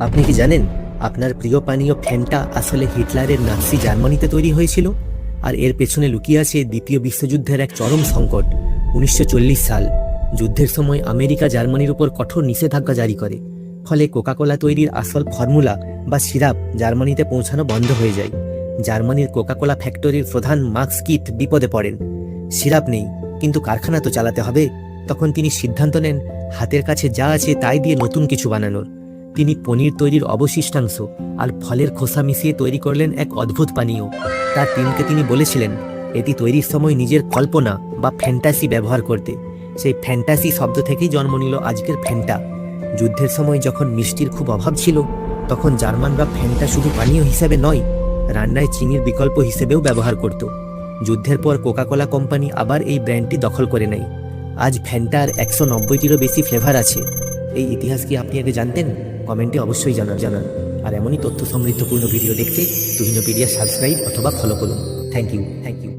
আপনি কি জানেন আপনার প্রিয় পানীয় ফ্যান্টা আসলে হিটলারের নাৎসি জার্মানিতে তৈরি হয়েছিল? আর এর পেছনে লুকিয়ে আছে দ্বিতীয় বিশ্বযুদ্ধের এক চরম সংকট। 1940 সাল যুদ্ধের সময় আমেরিকা জার্মানির উপর কঠোর নিষেধাজ্ঞা জারি করে। ফলে কোকাকোলা তৈরির আসল ফর্মুলা বা সিরাপ জার্মানিতে পৌঁছানো বন্ধ হয়ে যায়। জার্মানির কোকাকোলা ফ্যাক্টরির প্রধান মার্কস কিট বিপদে পড়েন। সিরাপ নেই, কিন্তু কারখানা তো চালাতে হবে। তখন তিনি সিদ্ধান্ত নেন হাতের কাছে যা আছে তাই দিয়ে নতুন কিছু বানানোর। তিনি পনির তৈরির অবশিষ্টাংশ আর ফলের খোসা মিশিয়ে তৈরি করলেন এক অদ্ভুত পানীয়। তার টিমকে তিনি বলেছিলেন এটি তৈরির সময় নিজের কল্পনা বা ফ্যান্টাসি ব্যবহার করতে। সেই ফ্যান্টাসি শব্দ থেকেই জন্ম নিল আজকের ফ্যান্টা। যুদ্ধের সময় যখন মিষ্টির খুব অভাব ছিল, তখন জার্মানরা ফ্যান্টা শুধু পানীয় হিসেবে নয়, রান্নায় চিনির বিকল্প হিসেবেও ব্যবহার করত। যুদ্ধের পর কোকাকোলা কোম্পানি আবার এই ব্র্যান্ডটি দখল করে নেয়। আজ ফ্যান্টার 190টিরও বেশি ফ্লেভার আছে। এই ইতিহাস কি আপনি আগে জানতেন? কমেন্টে অবশ্যই জানান। আর এমনই তথ্য সমৃদ্ধপূর্ণ ভিডিও দেখতে তুহিনোপিডিয়া সাবস্ক্রাইব অথবা ফলো করুন। Thank you.